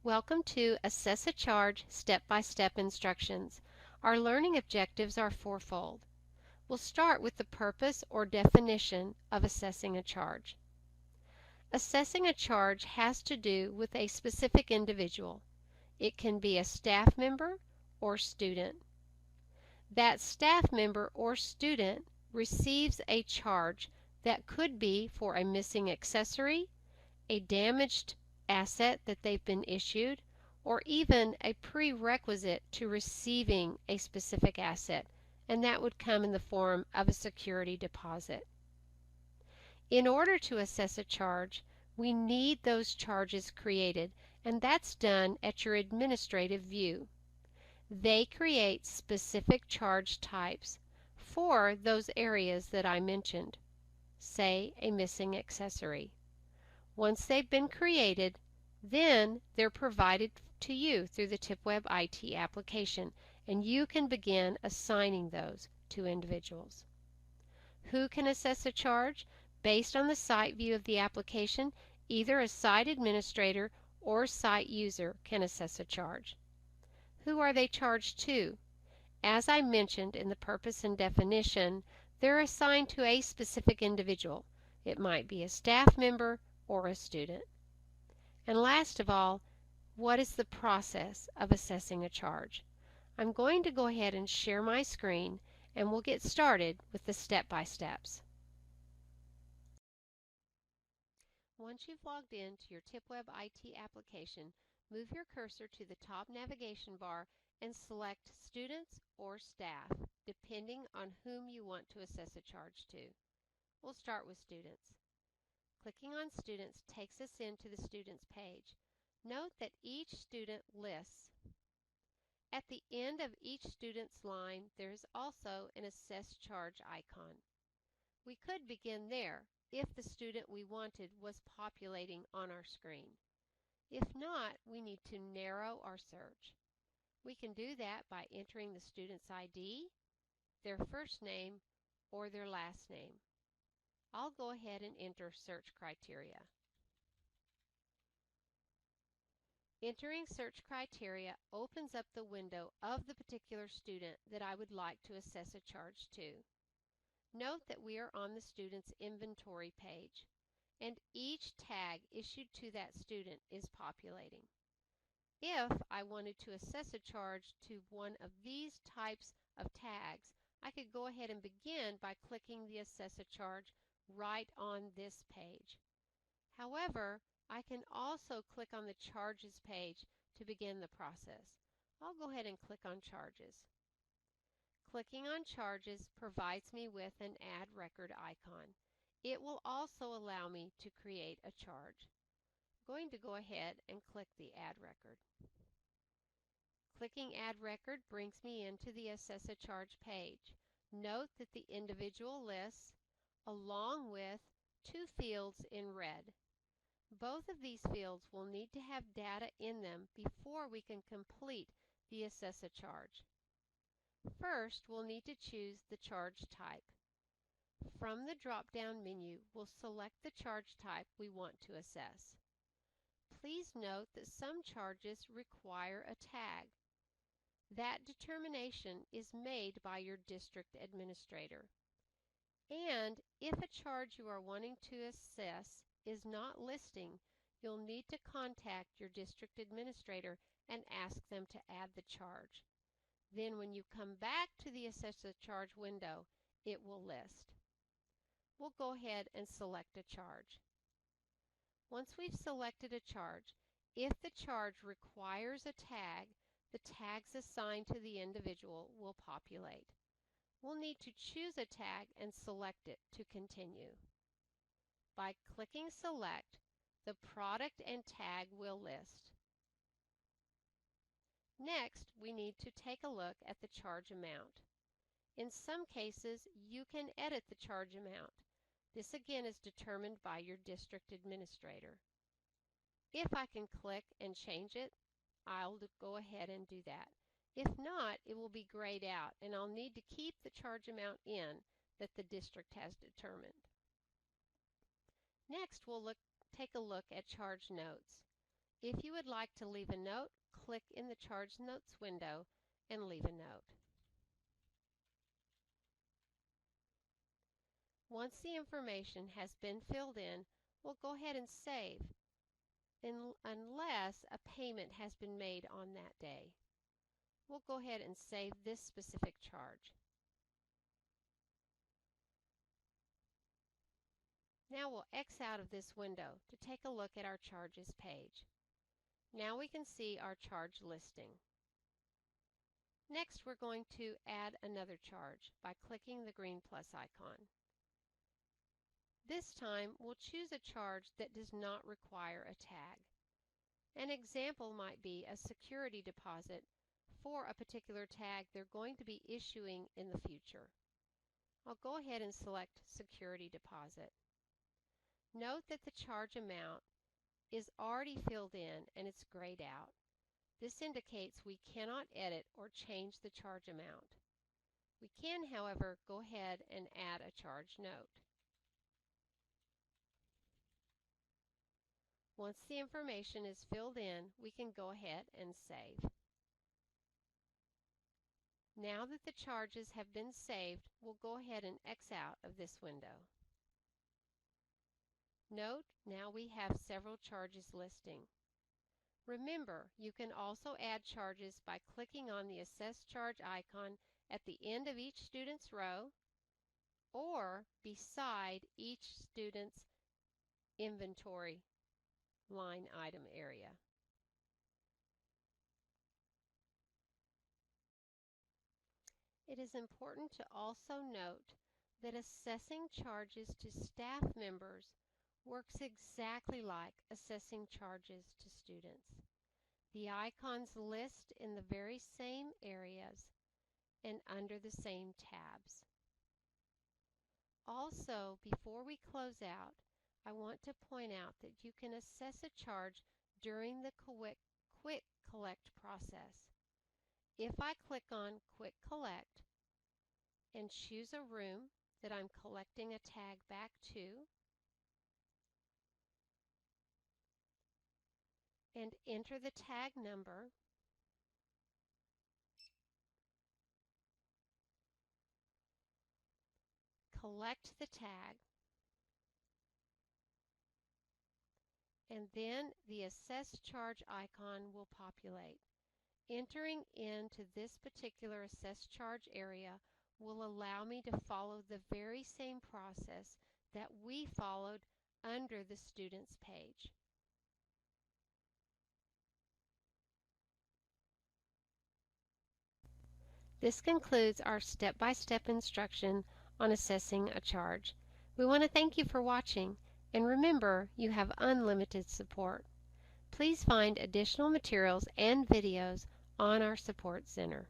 Welcome to Assess a Charge Step-by-Step Instructions. Our learning objectives are fourfold. We'll start with the purpose or definition of assessing a charge. Assessing a charge has to do with a specific individual. It can be a staff member or student. That staff member or student receives a charge that could be for a missing accessory, a damaged asset that they've been issued, or even a prerequisite to receiving a specific asset, and that would come in the form of a security deposit. In order to assess a charge, we need those charges created, and that's done at your administrative view. They create specific charge types for those areas that I mentioned, say a missing accessory. Once they've been created, then they're provided to you through the TIPWeb-IT application, and you can begin assigning those to individuals. Who can assess a charge? Based on the site view of the application, either a site administrator or site user can assess a charge. Who are they charged to? As I mentioned in the purpose and definition, they're assigned to a specific individual. It might be a staff member or a student. And last of all, what is the process of assessing a charge? I'm going to go ahead and share my screen, and we'll get started with the step-by-steps. Once you've logged in to your TIPWeb-IT application, move your cursor to the top navigation bar and select Students or Staff, depending on whom you want to assess a charge to. We'll start with Students. Clicking on Students takes us into the Students page. Note that each student lists. At the end of each student's line, there is also an Assess Charge icon. We could begin there if the student we wanted was populating on our screen. If not, we need to narrow our search. We can do that by entering the student's ID, their first name, or their last name. I'll go ahead and enter search criteria. Entering search criteria opens up the window of the particular student that I would like to assess a charge to. Note that we are on the student's inventory page, and each tag issued to that student is populating. If I wanted to assess a charge to one of these types of tags, I could go ahead and begin by clicking the Assess a Charge right on this page. However, I can also click on the Charges page to begin the process. I'll go ahead and click on Charges. Clicking on Charges provides me with an Add Record icon. It will also allow me to create a charge. I'm going to go ahead and click the Add Record. Clicking Add Record brings me into the Assess a Charge page. Note that the individual lists along with two fields in red. Both of these fields will need to have data in them before we can complete the Assess a Charge. First, we'll need to choose the charge type. From the drop-down menu, we'll select the charge type we want to assess. Please note that some charges require a tag. That determination is made by your district administrator. And if a charge you are wanting to assess is not listing, you'll need to contact your district administrator and ask them to add the charge. Then when you come back to the Assess a Charge window, it will list. We'll go ahead and select a charge. Once we've selected a charge, if the charge requires a tag, the tags assigned to the individual will populate. We'll need to choose a tag and select it to continue. By clicking Select, the product and tag will list. Next, we need to take a look at the charge amount. In some cases, you can edit the charge amount. This again is determined by your district administrator. If I can click and change it, I'll go ahead and do that. If not, it will be grayed out, and I'll need to keep the charge amount in that the district has determined. Next, we'll take a look at charge notes. If you would like to leave a note, click in the Charge Notes window and leave a note. Once the information has been filled in, we'll go ahead and save, unless a payment has been made on that day. We'll go ahead and save this specific charge. Now we'll X out of this window to take a look at our charges page. Now we can see our charge listing. Next, we're going to add another charge by clicking the green plus icon. This time, we'll choose a charge that does not require a tag. An example might be a security deposit for a particular tag they're going to be issuing in the future. I'll go ahead and select security deposit. Note that the charge amount is already filled in and it's grayed out. This indicates we cannot edit or change the charge amount. We can, however, go ahead and add a charge note. Once the information is filled in, we can go ahead and save. Now that the charges have been saved, we'll go ahead and X out of this window. Note, now we have several charges listing. Remember, you can also add charges by clicking on the Assess Charge icon at the end of each student's row or beside each student's inventory line item area. It is important to also note that assessing charges to staff members works exactly like assessing charges to students. The icons list in the very same areas and under the same tabs. Also, before we close out, I want to point out that you can assess a charge during the Quick Collect process. If I click on Quick Collect and choose a room that I'm collecting a tag back to, and enter the tag number, collect the tag, and then the Assess Charge icon will populate. Entering into this particular Assess Charge area will allow me to follow the very same process that we followed under the Students page. This concludes our step-by-step instruction on assessing a charge. We want to thank you for watching, and remember, you have unlimited support. Please find additional materials and videos on our Support Center.